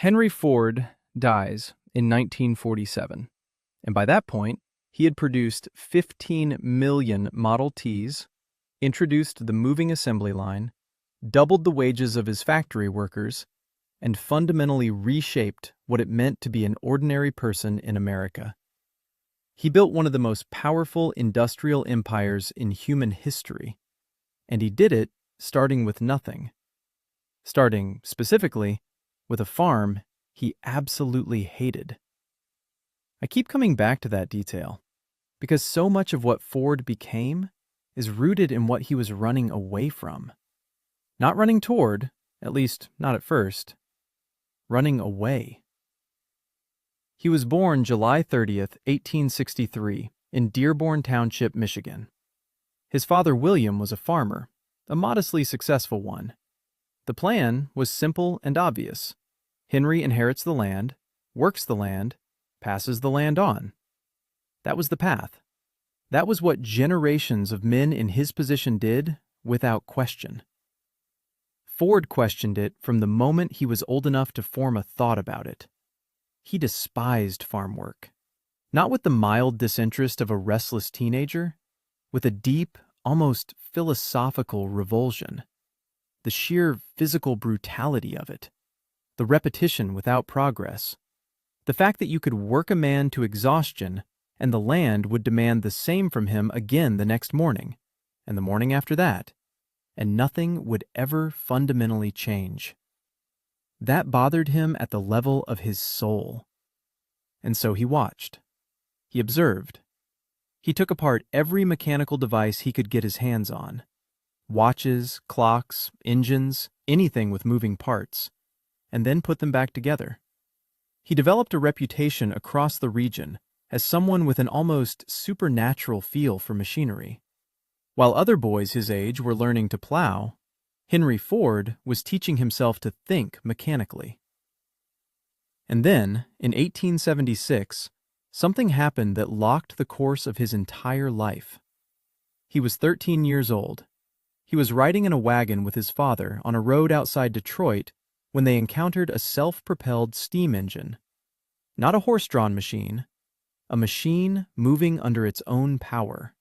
Henry Ford dies in 1947, and by that point, he had produced 15 million Model Ts, introduced the moving assembly line, doubled the wages of his factory workers, and fundamentally reshaped what it meant to be an ordinary person in America. He built one of the most powerful industrial empires in human history, and he did it starting with nothing. Starting, specifically, with a farm he absolutely hated. I keep coming back to that detail, because so much of what Ford became is rooted in what he was running away from. Not running toward, at least not at first. Running away. He was born July 30th, 1863, in Dearborn Township, Michigan. His father William was a farmer, a modestly successful one. The plan was simple and obvious. Henry inherits the land, works the land, passes the land on. That was the path. That was what generations of men in his position did without question. Ford questioned it from the moment he was old enough to form a thought about it. He despised farm work, not with the mild disinterest of a restless teenager, with a deep, almost philosophical revulsion. The sheer physical brutality of it, the repetition without progress, the fact that you could work a man to exhaustion and the land would demand the same from him again the next morning, and the morning after that, and nothing would ever fundamentally change. That bothered him at the level of his soul. And so he watched. He observed. He took apart every mechanical device he could get his hands on. Watches, clocks, engines, anything with moving parts, and then put them back together. He developed a reputation across the region as someone with an almost supernatural feel for machinery. While other boys his age were learning to plow, Henry Ford was teaching himself to think mechanically. And then, in 1876, something happened that locked the course of his entire life. He was 13 years old. He was riding in a wagon with his father on a road outside Detroit when they encountered a self-propelled steam engine. Not a horse-drawn machine, a machine moving under its own power.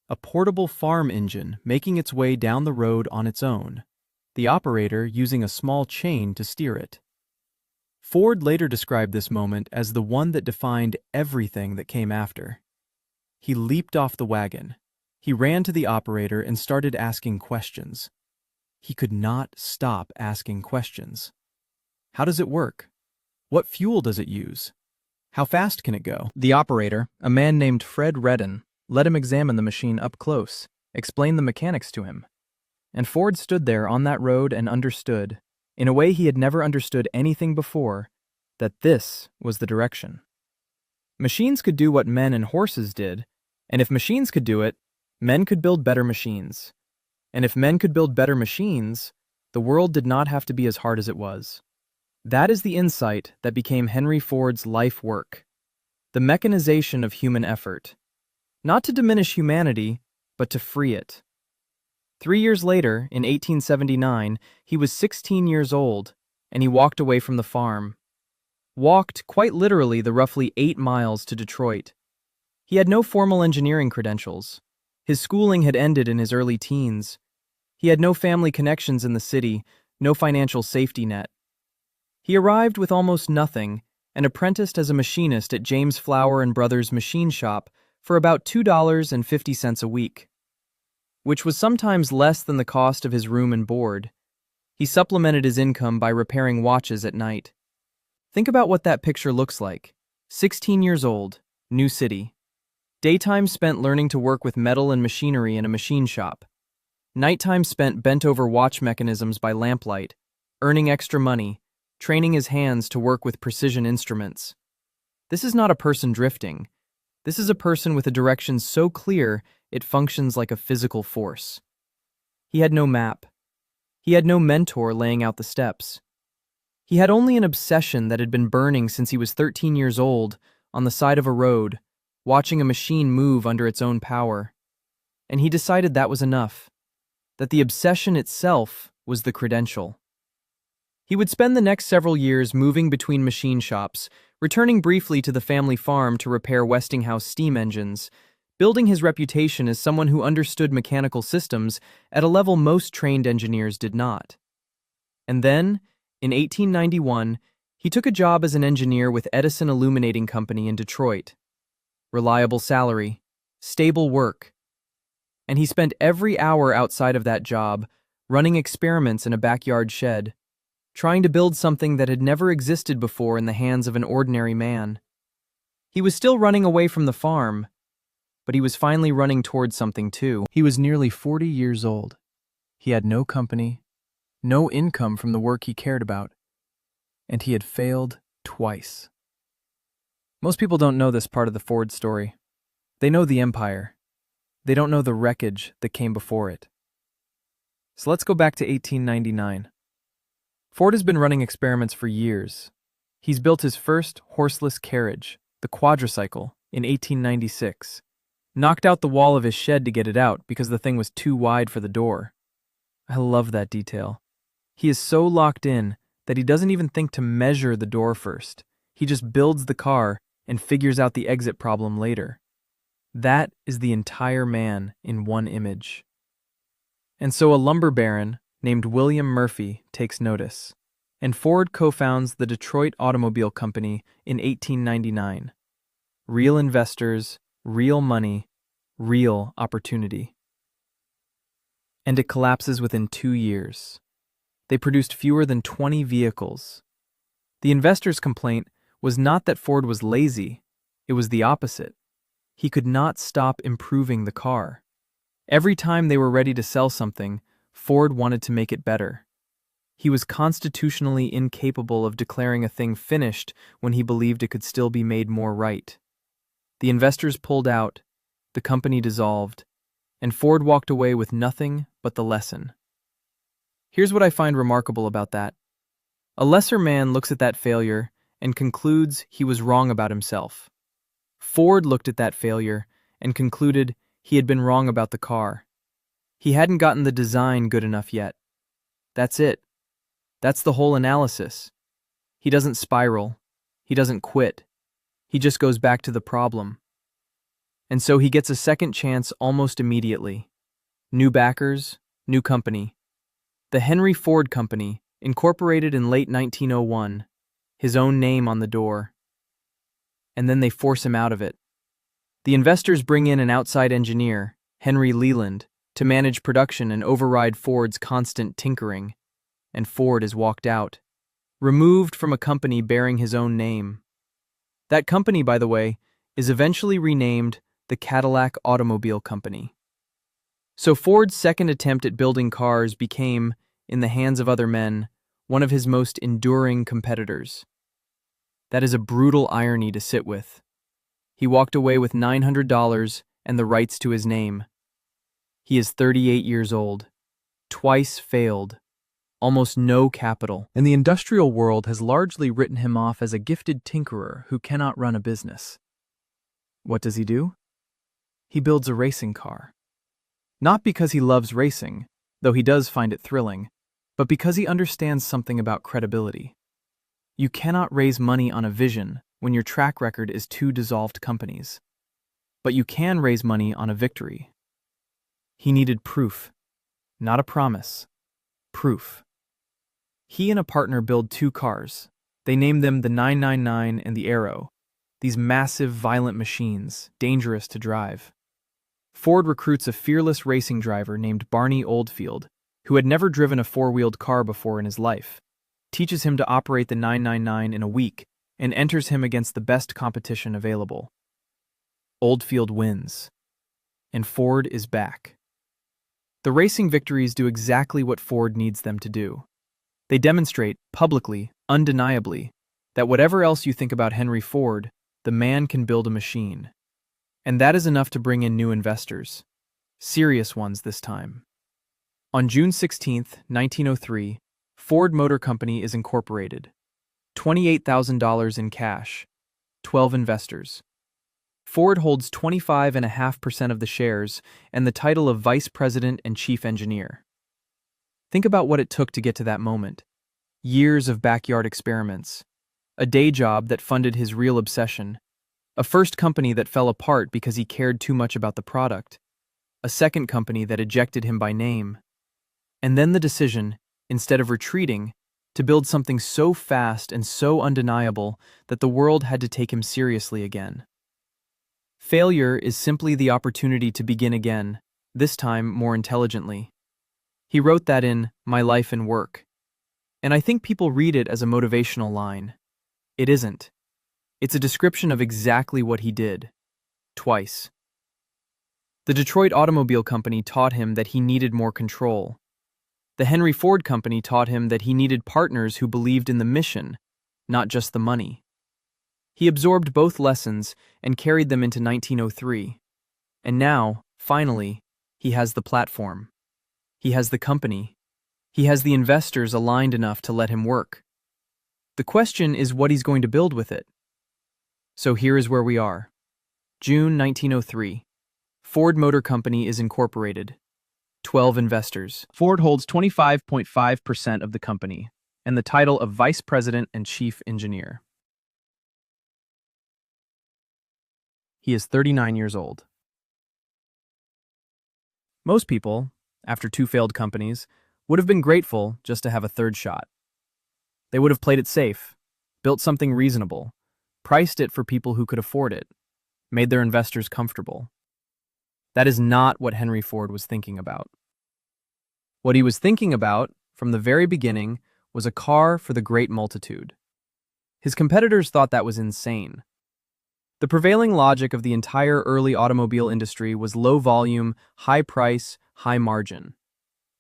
A portable farm engine making its way down the road on its own, the operator using a small chain to steer it. Ford later described this moment as the one that defined everything that came after. He leaped off the wagon. He ran to the operator and started asking questions. He could not stop asking questions. How does it work? What fuel does it use? How fast can it go? The operator, a man named Fred Redden, let him examine the machine up close, explain the mechanics to him. And Ford stood there on that road and understood, in a way he had never understood anything before, that this was the direction. Machines could do what men and horses did, and if machines could do it, men could build better machines. And if men could build better machines, the world did not have to be as hard as it was. That is the insight that became Henry Ford's life work, the mechanization of human effort. Not to diminish humanity, but to free it. 3 years later, in 1879, he was 16 years old, and he walked away from the farm. Walked, quite literally, the roughly 8 miles to Detroit. He had no formal engineering credentials. His schooling had ended in his early teens. He had no family connections in the city, no financial safety net. He arrived with almost nothing and apprenticed as a machinist at James Flower & Brothers machine shop for about $2.50 a week, which was sometimes less than the cost of his room and board. He supplemented his income by repairing watches at night. Think about what that picture looks like. 16 years old, new city. Daytime spent learning to work with metal and machinery in a machine shop. Nighttime spent bent over watch mechanisms by lamplight, earning extra money, training his hands to work with precision instruments. This is not a person drifting. This is a person with a direction so clear it functions like a physical force. He had no map. He had no mentor laying out the steps. He had only an obsession that had been burning since he was 13 years old on the side of a road, watching a machine move under its own power. And he decided that was enough, that the obsession itself was the credential. He would spend the next several years moving between machine shops, returning briefly to the family farm to repair Westinghouse steam engines, building his reputation as someone who understood mechanical systems at a level most trained engineers did not. And then, in 1891, he took a job as an engineer with Edison Illuminating Company in Detroit. Reliable salary, stable work. And he spent every hour outside of that job running experiments in a backyard shed, trying to build something that had never existed before in the hands of an ordinary man. He was still running away from the farm, but he was finally running towards something too. He was nearly 40 years old. He had no company, no income from the work he cared about, and he had failed twice. Most people don't know this part of the Ford story. They know the empire. They don't know the wreckage that came before it. So let's go back to 1899. Ford has been running experiments for years. He's built his first horseless carriage, the quadricycle, in 1896. Knocked out the wall of his shed to get it out because the thing was too wide for the door. I love that detail. He is so locked in that he doesn't even think to measure the door first. He just builds the car and figures out the exit problem later. That is the entire man in one image. And so a lumber baron named William Murphy takes notice, and Ford co-founds the Detroit Automobile Company in 1899. Real investors, real money, real opportunity. And it collapses within 2 years. They produced fewer than 20 vehicles. The investors' complaint was not that Ford was lazy, it was the opposite. He could not stop improving the car. Every time they were ready to sell something, Ford wanted to make it better. He was constitutionally incapable of declaring a thing finished when he believed it could still be made more right. The investors pulled out, the company dissolved, and Ford walked away with nothing but the lesson. Here's what I find remarkable about that. A lesser man looks at that failure and concludes he was wrong about himself. Ford looked at that failure and concluded he had been wrong about the car. He hadn't gotten the design good enough yet. That's it. That's the whole analysis. He doesn't spiral. He doesn't quit. He just goes back to the problem. And so he gets a second chance almost immediately. New backers, new company. The Henry Ford Company, incorporated in late 1901, his own name on the door. And then they force him out of it. The investors bring in an outside engineer, Henry Leland, to manage production and override Ford's constant tinkering, and Ford is walked out, removed from a company bearing his own name. That company, by the way, is eventually renamed the Cadillac Automobile Company. So Ford's second attempt at building cars became, in the hands of other men, one of his most enduring competitors. That is a brutal irony to sit with. He walked away with $900 and the rights to his name. He is 38 years old, twice failed, almost no capital, and the industrial world has largely written him off as a gifted tinkerer who cannot run a business. What does he do? He builds a racing car. Not because he loves racing, though he does find it thrilling, but because he understands something about credibility. You cannot raise money on a vision when your track record is 2 dissolved companies. But you can raise money on a victory. He needed proof, not a promise. Proof. He and a partner build 2 cars. They name them the 999 and the Arrow, these massive, violent machines, dangerous to drive. Ford recruits a fearless racing driver named Barney Oldfield, who had never driven a 4-wheeled car before in his life, teaches him to operate the 999 in a week, and enters him against the best competition available. Oldfield wins, and Ford is back. The racing victories do exactly what Ford needs them to do. They demonstrate, publicly, undeniably, that whatever else you think about Henry Ford, the man can build a machine. And that is enough to bring in new investors. Serious ones this time. On June 16, 1903, Ford Motor Company is incorporated. $28,000 in cash. 12 investors. Ford holds 25.5% of the shares and the title of Vice President and Chief Engineer. Think about what it took to get to that moment. Years of backyard experiments. A day job that funded his real obsession. A first company that fell apart because he cared too much about the product. A second company that ejected him by name. And then the decision, instead of retreating, to build something so fast and so undeniable that the world had to take him seriously again. Failure is simply the opportunity to begin again, this time more intelligently. He wrote that in My Life and Work. And I think people read it as a motivational line. It isn't. It's a description of exactly what he did. Twice. The Detroit Automobile Company taught him that he needed more control. The Henry Ford Company taught him that he needed partners who believed in the mission, not just the money. He absorbed both lessons and carried them into 1903. And now, finally, he has the platform. He has the company. He has the investors aligned enough to let him work. The question is what he's going to build with it. So here is where we are. June 1903. Ford Motor Company is incorporated. 12 investors. Ford holds 25.5% of the company and the title of Vice President and Chief Engineer. He is 39 years old. Most people, after 2 failed companies, would have been grateful just to have a third shot. They would have played it safe, built something reasonable, priced it for people who could afford it, made their investors comfortable. That is not what Henry Ford was thinking about. What he was thinking about, from the very beginning, was a car for the great multitude. His competitors thought that was insane. The prevailing logic of the entire early automobile industry was low volume, high price, high margin.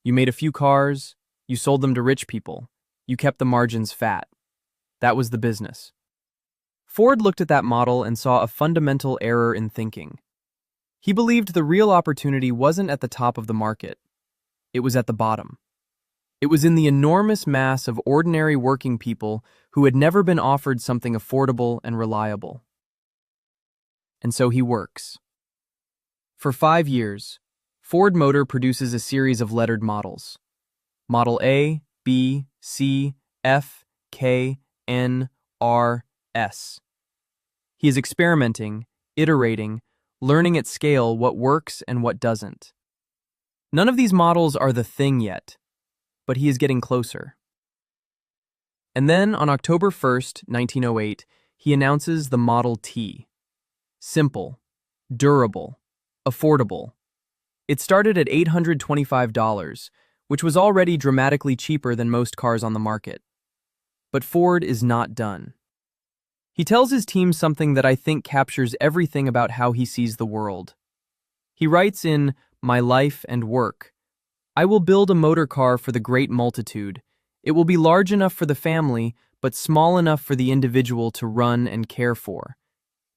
You made a few cars, you sold them to rich people, you kept the margins fat. That was the business. Ford looked at that model and saw a fundamental error in thinking. He believed the real opportunity wasn't at the top of the market. It was at the bottom. It was in the enormous mass of ordinary working people who had never been offered something affordable and reliable. And so he works. For 5 years, Ford Motor produces a series of lettered models. Model A, B, C, F, K, N, R, S. He is experimenting, iterating, learning at scale what works and what doesn't. None of these models are the thing yet, but he is getting closer. And then on October 1st, 1908, he announces the Model T. Simple, durable, affordable. It started at $825, which was already dramatically cheaper than most cars on the market. But Ford is not done. He tells his team something that I think captures everything about how he sees the world. He writes in My Life and Work, "I will build a motor car for the great multitude. It will be large enough for the family, but small enough for the individual to run and care for.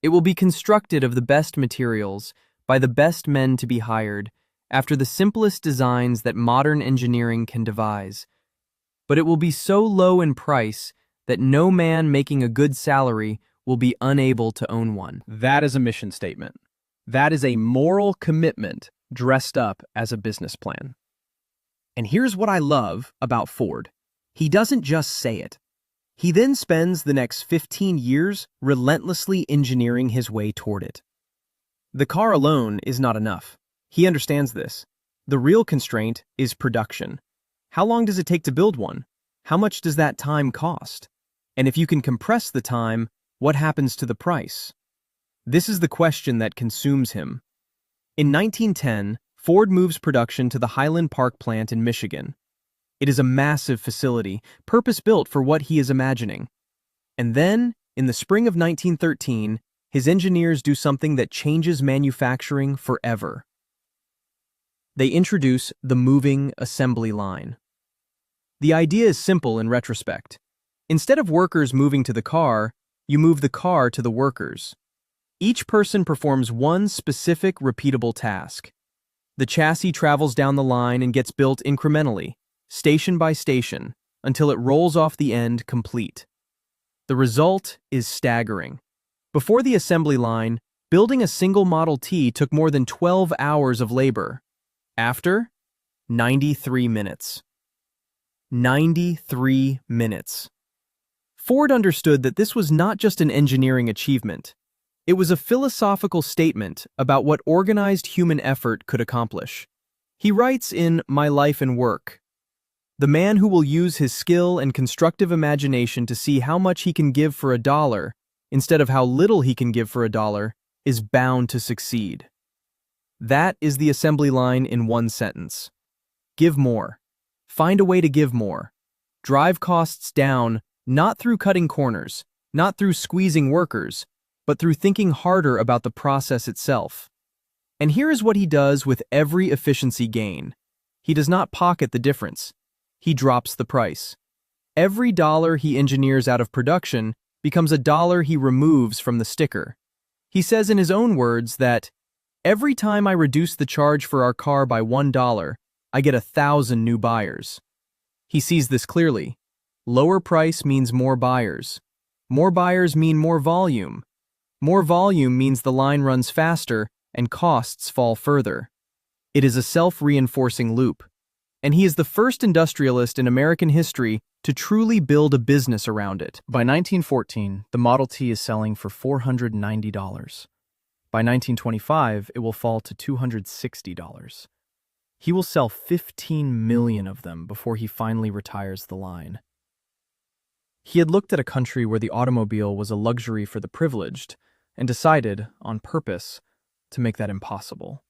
It will be constructed of the best materials, by the best men to be hired, after the simplest designs that modern engineering can devise. But it will be so low in price that no man making a good salary will be unable to own one." That is a mission statement. That is a moral commitment dressed up as a business plan. And here's what I love about Ford. He doesn't just say it. He then spends the next 15 years relentlessly engineering his way toward it. The car alone is not enough. He understands this. The real constraint is production. How long does it take to build one? How much does that time cost? And if you can compress the time, what happens to the price? This is the question that consumes him. In 1910, Ford moves production to the Highland Park plant in Michigan. It is a massive facility, purpose-built for what he is imagining. And then, in the spring of 1913, his engineers do something that changes manufacturing forever. They introduce the moving assembly line. The idea is simple in retrospect. Instead of workers moving to the car, you move the car to the workers. Each person performs one specific, repeatable task. The chassis travels down the line and gets built incrementally, station by station, until it rolls off the end complete. The result is staggering. Before the assembly line, building a single Model T took more than 12 hours of labor. After, 93 minutes. 93 minutes. Ford understood that this was not just an engineering achievement. It was a philosophical statement about what organized human effort could accomplish. He writes in My Life and Work, "The man who will use his skill and constructive imagination to see how much he can give for $1 instead of how little he can give for $1 is bound to succeed." That is the assembly line in one sentence. Give more. Find a way to give more. Drive costs down, not through cutting corners, not through squeezing workers, but through thinking harder about the process itself. And here is what he does with every efficiency gain. He does not pocket the difference. He drops the price. Every dollar he engineers out of production becomes a dollar he removes from the sticker. He says in his own words that, "Every time I reduce the charge for our car by $1, I get 1,000 new buyers." He sees this clearly. Lower price means more buyers. More buyers mean more volume. More volume means the line runs faster and costs fall further. It is a self-reinforcing loop. And he is the first industrialist in American history to truly build a business around it. By 1914, the Model T is selling for $490. By 1925, it will fall to $260. He will sell 15 million of them before he finally retires the line. He had looked at a country where the automobile was a luxury for the privileged and decided, on purpose, to make that impossible.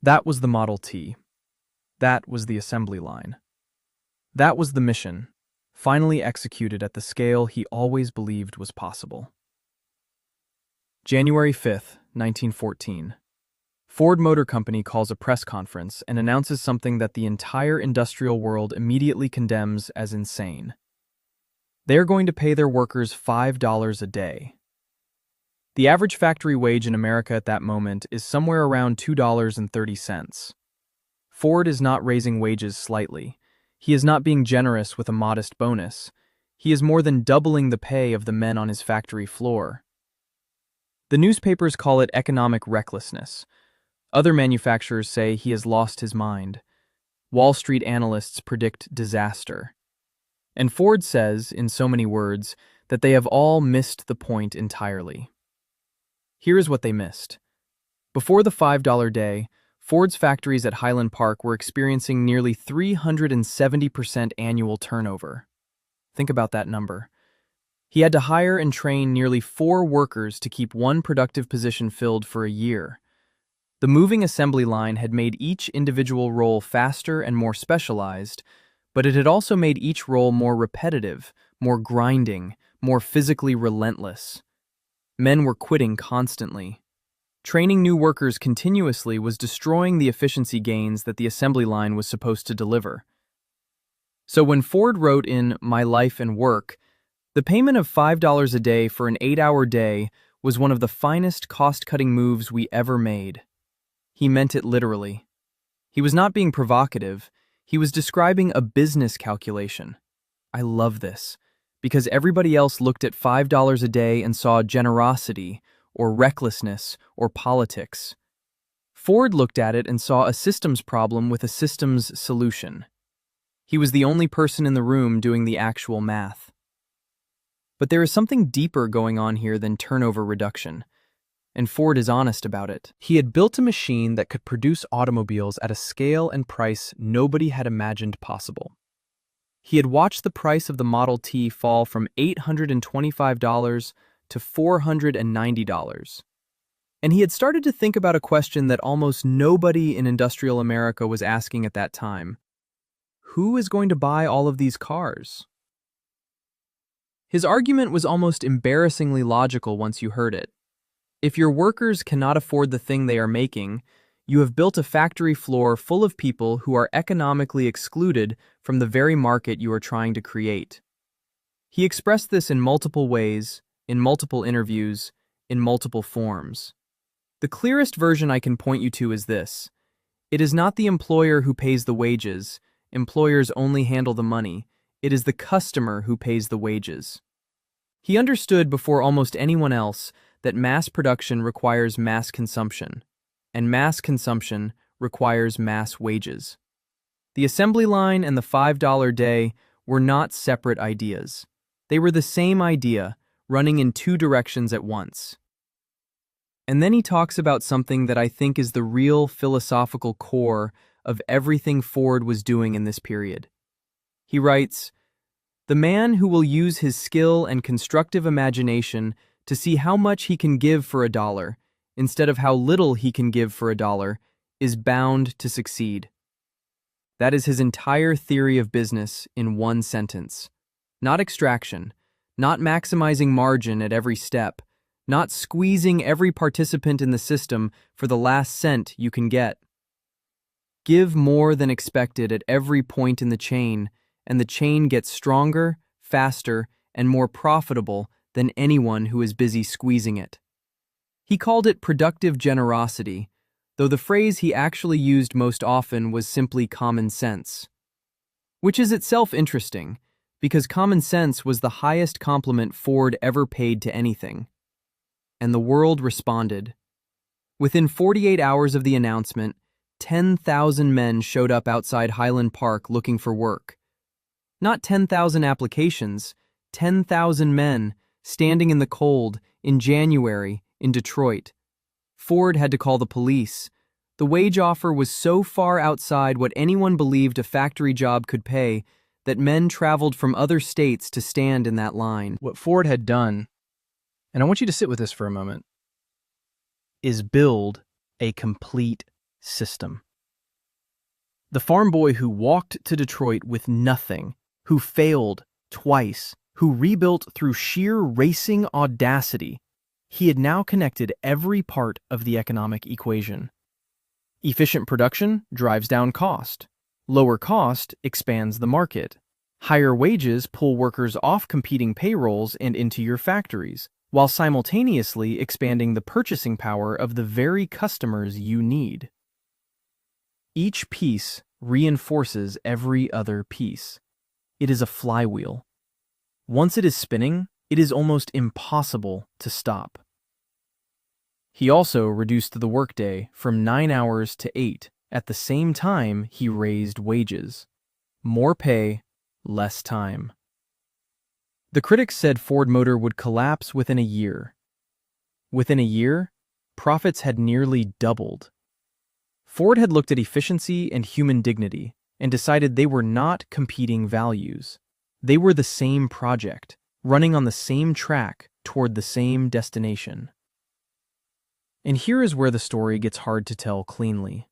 That was the Model T. That was the assembly line. That was the mission, finally executed at the scale he always believed was possible. January 5th, 1914. Ford Motor Company calls a press conference and announces something that the entire industrial world immediately condemns as insane. They are going to pay their workers $5 a day. The average factory wage in America at that moment is somewhere around $2.30. Ford is not raising wages slightly. He is not being generous with a modest bonus. He is more than doubling the pay of the men on his factory floor. The newspapers call it economic recklessness. Other manufacturers say he has lost his mind. Wall Street analysts predict disaster. And Ford says, in so many words, that they have all missed the point entirely. Here is what they missed. Before the $5 day, Ford's factories at Highland Park were experiencing nearly 370% annual turnover. Think about that number. He had to hire and train nearly 4 workers to keep one productive position filled for a year. The moving assembly line had made each individual role faster and more specialized, but it had also made each role more repetitive, more grinding, more physically relentless. Men were quitting constantly. Training new workers continuously was destroying the efficiency gains that the assembly line was supposed to deliver. So when Ford wrote in My Life and Work, the payment of $5 a day for an 8-hour day was one of the finest cost-cutting moves we ever made. He meant it literally. He was not being provocative. He was describing a business calculation. I love this, because everybody else looked at $5 a day and saw generosity, or recklessness, or politics. Ford looked at it and saw a systems problem with a systems solution. He was the only person in the room doing the actual math. But there is something deeper going on here than turnover reduction, and Ford is honest about it. He had built a machine that could produce automobiles at a scale and price nobody had imagined possible. He had watched the price of the Model T fall from $825 to $490. And he had started to think about a question that almost nobody in industrial America was asking at that time. Who is going to buy all of these cars? His argument was almost embarrassingly logical once you heard it. If your workers cannot afford the thing they are making, you have built a factory floor full of people who are economically excluded from the very market you are trying to create. He expressed this in multiple ways, in multiple interviews, in multiple forms. The clearest version I can point you to is this. It is not the employer who pays the wages. Employers only handle the money. It is the customer who pays the wages. He understood before almost anyone else that mass production requires mass consumption, and mass consumption requires mass wages. The assembly line and the $5 day were not separate ideas. They were the same idea, running in two directions at once. And then he talks about something that I think is the real philosophical core of everything Ford was doing in this period. He writes, "The man who will use his skill and constructive imagination to see how much he can give for $1, instead of how little he can give for $1, is bound to succeed." That is his entire theory of business in one sentence. Not extraction, not maximizing margin at every step, not squeezing every participant in the system for the last cent you can get. Give more than expected at every point in the chain, and the chain gets stronger, faster, and more profitable than anyone who is busy squeezing it. He called it productive generosity, though the phrase he actually used most often was simply common sense. Which is itself interesting, because common sense was the highest compliment Ford ever paid to anything. And the world responded. Within 48 hours of the announcement, 10,000 men showed up outside Highland Park looking for work. Not 10,000 applications, 10,000 men standing in the cold in January in Detroit. Ford had to call the police. The wage offer was so far outside what anyone believed a factory job could pay that men traveled from other states to stand in that line. What Ford had done, and I want you to sit with this for a moment, is build a complete system. The farm boy who walked to Detroit with nothing, who failed twice, who rebuilt through sheer racing audacity, he had now connected every part of the economic equation. Efficient production drives down cost. Lower cost expands the market. Higher wages pull workers off competing payrolls and into your factories, while simultaneously expanding the purchasing power of the very customers you need. Each piece reinforces every other piece. It is a flywheel. Once it is spinning, it is almost impossible to stop. He also reduced the workday from 9 hours to 8. At the same time, he raised wages. More pay, less time. The critics said Ford Motor would collapse within a year. Within a year, profits had nearly doubled. Ford had looked at efficiency and human dignity and decided they were not competing values. They were the same project, running on the same track toward the same destination. And here is where the story gets hard to tell cleanly.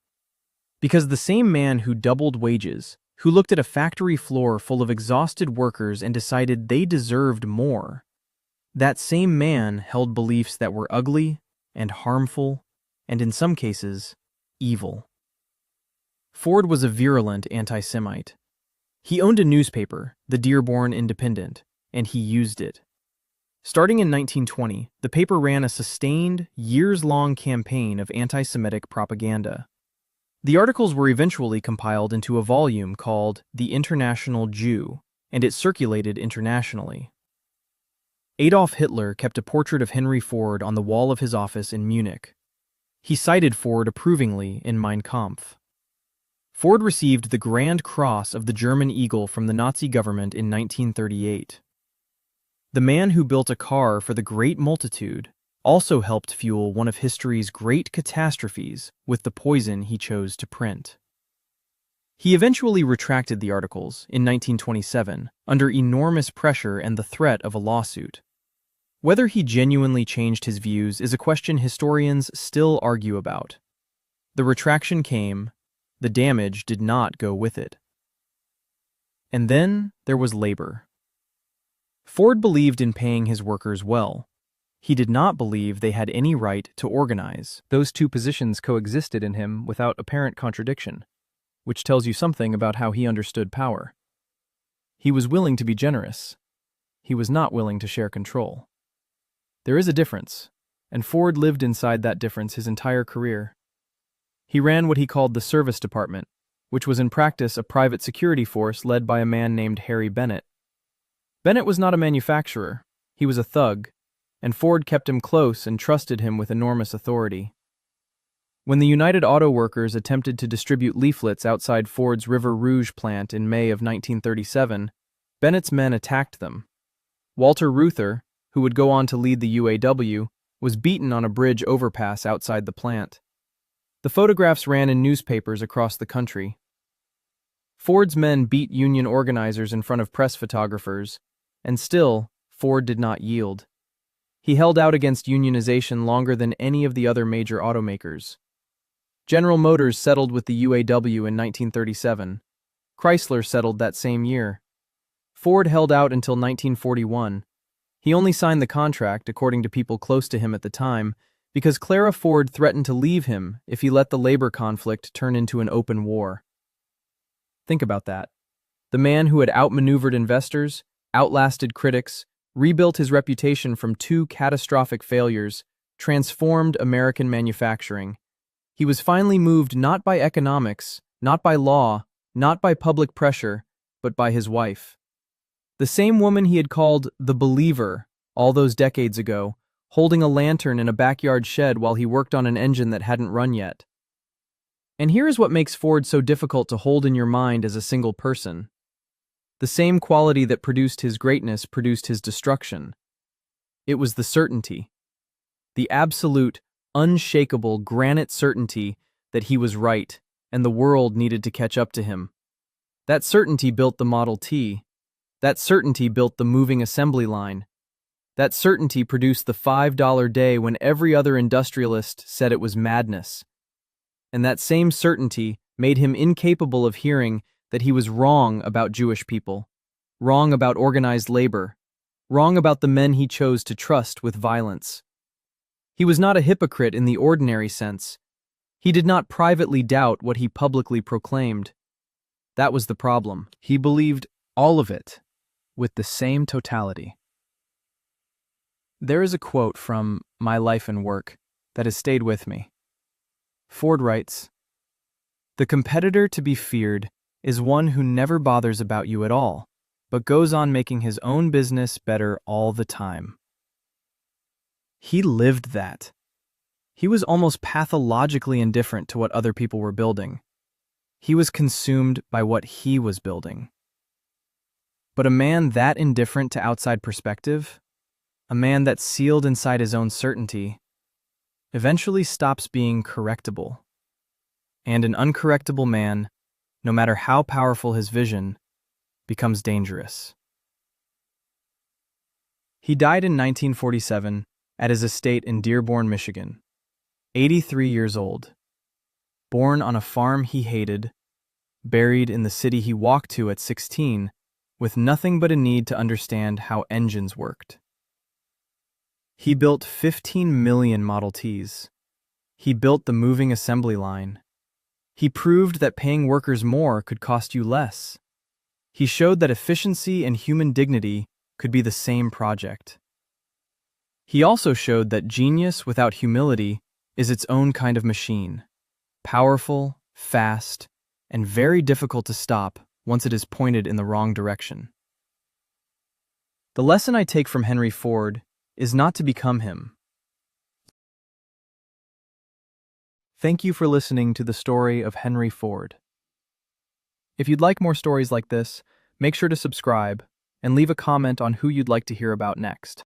Because the same man who doubled wages, who looked at a factory floor full of exhausted workers and decided they deserved more, that same man held beliefs that were ugly and harmful and, in some cases, evil. Ford was a virulent anti-Semite. He owned a newspaper, the Dearborn Independent, and he used it. Starting in 1920, the paper ran a sustained, years-long campaign of anti-Semitic propaganda. The articles were eventually compiled into a volume called The International Jew, and it circulated internationally. Adolf Hitler kept a portrait of Henry Ford on the wall of his office in Munich. He cited Ford approvingly in Mein Kampf. Ford received the Grand Cross of the German Eagle from the Nazi government in 1938. The man who built a car for the great multitude also helped fuel one of history's great catastrophes with the poison he chose to print. He eventually retracted the articles in 1927 under enormous pressure and the threat of a lawsuit. Whether he genuinely changed his views is a question historians still argue about. The retraction came, the damage did not go with it. And then there was labor. Ford believed in paying his workers well. He did not believe they had any right to organize. Those two positions coexisted in him without apparent contradiction, which tells you something about how he understood power. He was willing to be generous. He was not willing to share control. There is a difference, and Ford lived inside that difference his entire career. He ran what he called the Service Department, which was in practice a private security force led by a man named Harry Bennett. Bennett was not a manufacturer. He was a thug, and Ford kept him close and trusted him with enormous authority. When the United Auto Workers attempted to distribute leaflets outside Ford's River Rouge plant in May of 1937, Bennett's men attacked them. Walter Reuther, who would go on to lead the UAW, was beaten on a bridge overpass outside the plant. The photographs ran in newspapers across the country. Ford's men beat union organizers in front of press photographers, and still, Ford did not yield. He held out against unionization longer than any of the other major automakers. General Motors settled with the UAW in 1937. Chrysler settled that same year. Ford held out until 1941. He only signed the contract, according to people close to him at the time, because Clara Ford threatened to leave him if he let the labor conflict turn into an open war. Think about that. The man who had outmaneuvered investors, outlasted critics, rebuilt his reputation from two catastrophic failures, transformed American manufacturing. He was finally moved not by economics, not by law, not by public pressure, but by his wife. The same woman he had called the Believer all those decades ago, holding a lantern in a backyard shed while he worked on an engine that hadn't run yet. And here is what makes Ford so difficult to hold in your mind as a single person. The same quality that produced his greatness produced his destruction. It was the certainty. The absolute, unshakable granite certainty that he was right and the world needed to catch up to him. That certainty built the Model T. That certainty built the moving assembly line. That certainty produced the $5 day when every other industrialist said it was madness. And that same certainty made him incapable of hearing that he was wrong about Jewish people, wrong about organized labor, wrong about the men he chose to trust with violence. He was not a hypocrite in the ordinary sense. He did not privately doubt what he publicly proclaimed. That was the problem. He believed all of it with the same totality. There is a quote from My Life and Work that has stayed with me. Ford writes, "The competitor to be feared is one who never bothers about you at all, but goes on making his own business better all the time." He lived that. He was almost pathologically indifferent to what other people were building. He was consumed by what he was building. But a man that indifferent to outside perspective, a man that's sealed inside his own certainty, eventually stops being correctable. And an uncorrectable man, no matter how powerful his vision, becomes dangerous. He died in 1947 at his estate in Dearborn, Michigan, 83 years old. Born on a farm he hated, buried in the city he walked to at 16, with nothing but a need to understand how engines worked. He built 15 million Model Ts. He built the moving assembly line. He proved that paying workers more could cost you less. He showed that efficiency and human dignity could be the same project. He also showed that genius without humility is its own kind of machine, powerful, fast, and very difficult to stop once it is pointed in the wrong direction. The lesson I take from Henry Ford is not to become him. Thank you for listening to the story of Henry Ford. If you'd like more stories like this, make sure to subscribe and leave a comment on who you'd like to hear about next.